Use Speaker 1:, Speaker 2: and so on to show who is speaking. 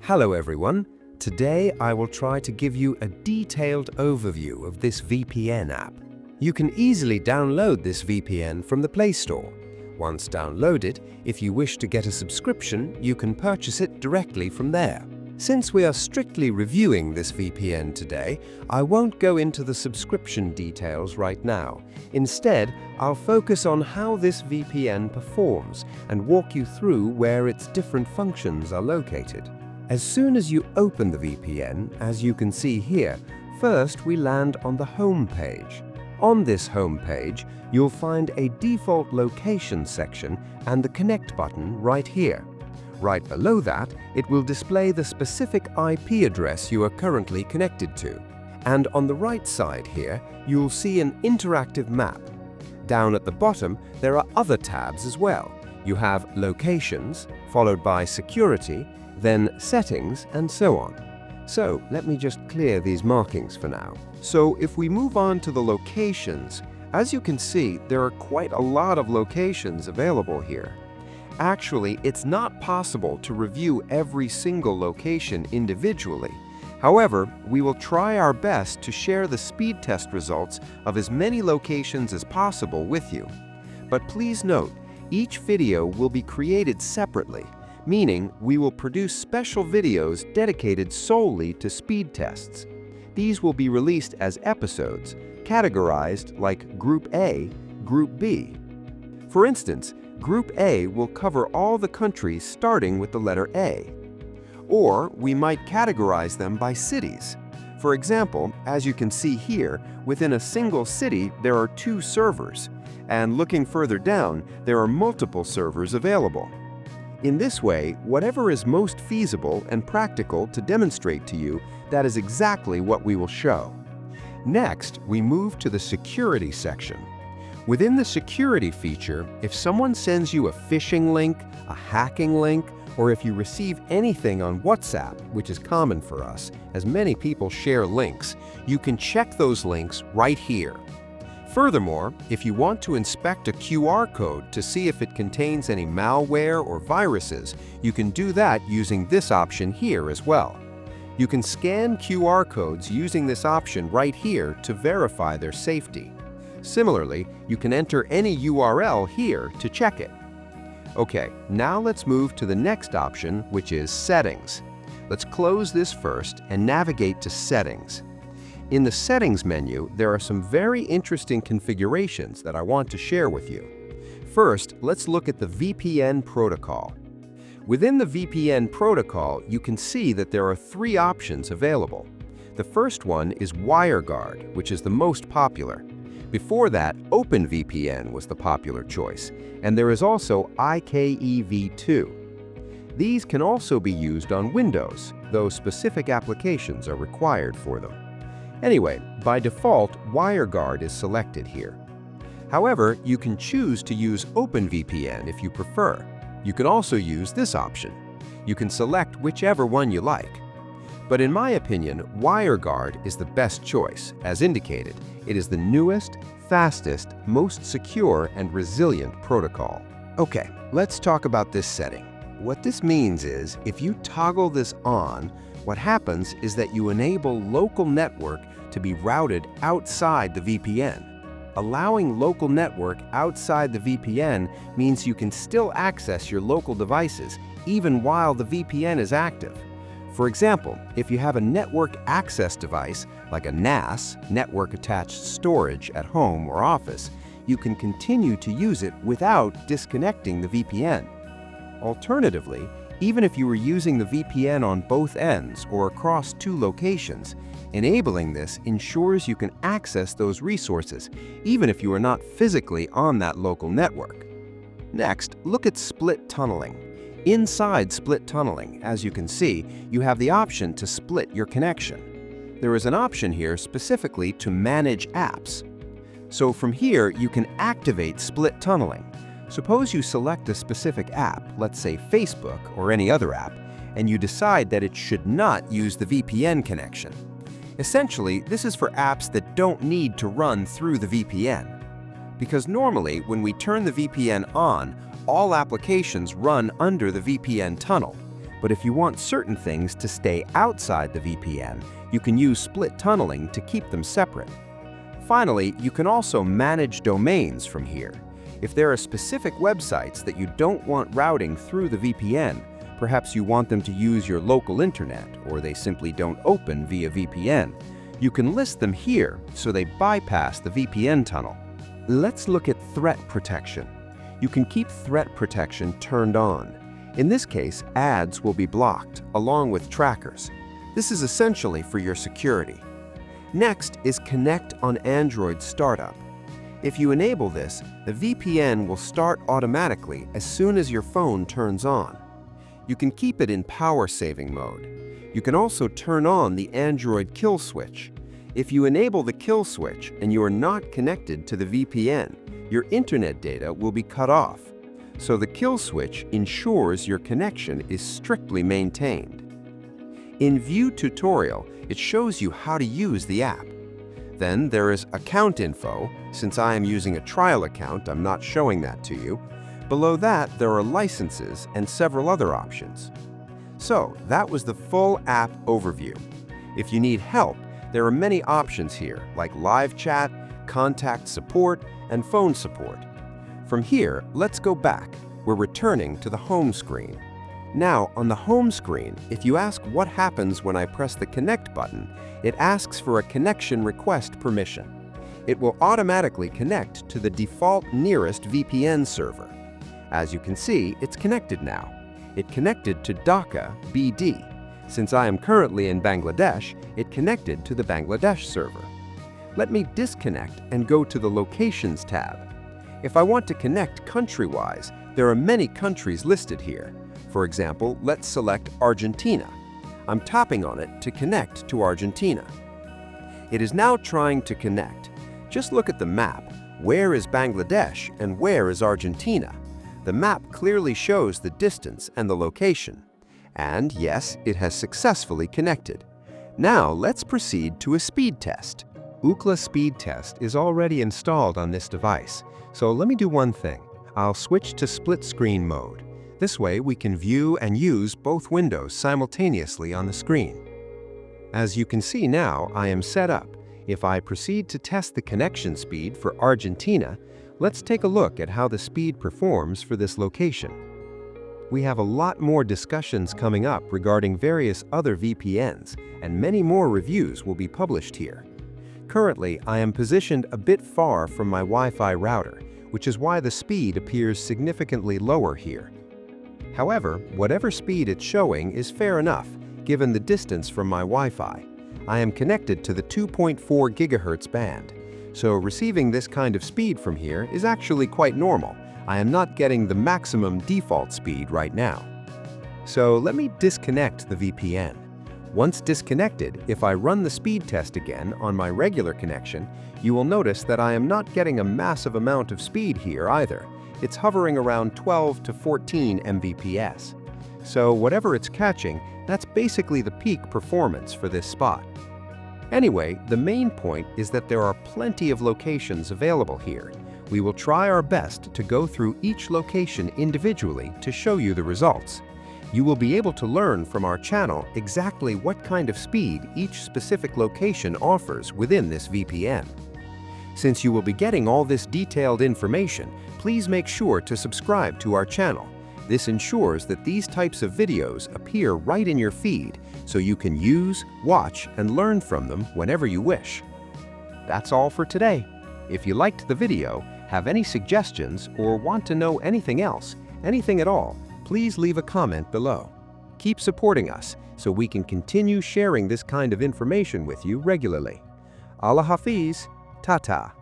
Speaker 1: Hello everyone. Today I will try to give you a detailed overview of this VPN app. You can easily download this VPN from the Play Store. Once downloaded, if you wish to get a subscription, you can purchase it directly from there. Since we are strictly reviewing this VPN today, I won't go into the subscription details right now. Instead, I'll focus on how this VPN performs and walk you through where its different functions are located. As soon as you open the VPN, as you can see here, first we land on the home page. On this home page, you'll find a default location section and the connect button right here. Right below that, it will display the specific IP address you are currently connected to. And on the right side here, you'll see an interactive map. Down at the bottom, there are other tabs as well. You have Locations, followed by Security, then Settings, and so on. So let me just clear these markings for now. So if we move on to the locations, as you can see, there are quite a lot of locations available here. Actually, it's not possible to review every single location individually. However, we will try our best to share the speed test results of as many locations as possible with you. But please note, each video will be created separately, meaning we will produce special videos dedicated solely to speed tests. These will be released as episodes, categorized like Group A, Group B. For instance, Group A will cover all the countries starting with the letter A. Or we might categorize them by cities. For example, as you can see here, within a single city there are 2 servers, and looking further down, there are multiple servers available. In this way, whatever is most feasible and practical to demonstrate to you, that is exactly what we will show. Next, we move to the security section. Within the security feature, if someone sends you a phishing link, a hacking link, or if you receive anything on WhatsApp, which is common for us, as many people share links, you can check those links right here. Furthermore, if you want to inspect a QR code to see if it contains any malware or viruses, you can do that using this option here as well. You can scan QR codes using this option right here to verify their safety. Similarly, you can enter any URL here to check it. Okay, now let's move to the next option, which is Settings. Let's close this first and navigate to Settings. In the Settings menu, there are some very interesting configurations that I want to share with you. First, let's look at the VPN protocol. Within the VPN protocol, you can see that there are 3 options available. The first one is WireGuard, which is the most popular. Before that, OpenVPN was the popular choice, and there is also IPVanish. These can also be used on Windows, though specific applications are required for them. Anyway, by default, WireGuard is selected here. However, you can choose to use OpenVPN if you prefer. You can also use this option. You can select whichever one you like. But in my opinion, WireGuard is the best choice. As indicated, it is the newest, fastest, most secure and resilient protocol. Okay, let's talk about this setting. What this means is, if you toggle this on, what happens is that you enable local network to be routed outside the VPN. Allowing local network outside the VPN means you can still access your local devices even while the VPN is active. For example, if you have a network access device, like a NAS, network attached storage at home or office, you can continue to use it without disconnecting the VPN. Alternatively, even if you were using the VPN on both ends or across 2 locations, enabling this ensures you can access those resources, even if you are not physically on that local network. Next, look at split tunneling. Inside split tunneling, as you can see, you have the option to split your connection. There is an option here specifically to manage apps. So from here, you can activate split tunneling. Suppose you select a specific app, let's say Facebook or any other app, and you decide that it should not use the VPN connection. Essentially, this is for apps that don't need to run through the VPN. Because normally, when we turn the VPN on, all applications run under the VPN tunnel. But if you want certain things to stay outside the VPN, you can use split tunneling to keep them separate. Finally, you can also manage domains from here. If there are specific websites that you don't want routing through the VPN, perhaps you want them to use your local internet, or they simply don't open via VPN, you can list them here so they bypass the VPN tunnel. Let's look at threat protection. You can keep threat protection turned on. In this case, ads will be blocked, along with trackers. This is essentially for your security. Next is Connect on Android Startup. If you enable this, the VPN will start automatically as soon as your phone turns on. You can keep it in power-saving mode. You can also turn on the Android kill switch. If you enable the kill switch and you are not connected to the VPN, your internet data will be cut off. So the kill switch ensures your connection is strictly maintained. In View Tutorial, it shows you how to use the app. Then there is Account Info. Since I am using a trial account, I'm not showing that to you. Below that, there are licenses and several other options. So that was the full app overview. If you need help, there are many options here, like live chat, contact support, and phone support. From here, let's go back. We're returning to the home screen. Now, on the home screen, if you ask what happens when I press the Connect button, it asks for a connection request permission. It will automatically connect to the default nearest VPN server. As you can see, it's connected now. It connected to Dhaka BD. Since I am currently in Bangladesh, it connected to the Bangladesh server. Let me disconnect and go to the Locations tab. If I want to connect country-wise, there are many countries listed here. For example, let's select Argentina. I'm tapping on it to connect to Argentina. It is now trying to connect. Just look at the map. Where is Bangladesh and where is Argentina? The map clearly shows the distance and the location. And yes, it has successfully connected. Now let's proceed to a speed test. Ookla Speed Test is already installed on this device, so let me do one thing. I'll switch to split screen mode. This way we can view and use both windows simultaneously on the screen. As you can see now, I am set up. If I proceed to test the connection speed for Argentina, let's take a look at how the speed performs for this location. We have a lot more discussions coming up regarding various other VPNs, and many more reviews will be published here. Currently, I am positioned a bit far from my Wi-Fi router, which is why the speed appears significantly lower here. However, whatever speed it's showing is fair enough, given the distance from my Wi-Fi. I am connected to the 2.4 GHz band, so receiving this kind of speed from here is actually quite normal. I am not getting the maximum default speed right now. So let me disconnect the VPN. Once disconnected, if I run the speed test again on my regular connection, you will notice that I am not getting a massive amount of speed here either. It's hovering around 12 to 14 Mbps. So whatever it's catching, that's basically the peak performance for this spot. Anyway, the main point is that there are plenty of locations available here. We will try our best to go through each location individually to show you the results. You will be able to learn from our channel exactly what kind of speed each specific location offers within this VPN. Since you will be getting all this detailed information, please make sure to subscribe to our channel. This ensures that these types of videos appear right in your feed, so you can use, watch, and learn from them whenever you wish. That's all for today. If you liked the video, have any suggestions, or want to know anything else, anything at all, please leave a comment below. Keep supporting us so we can continue sharing this kind of information with you regularly. Allah Hafiz, Tata.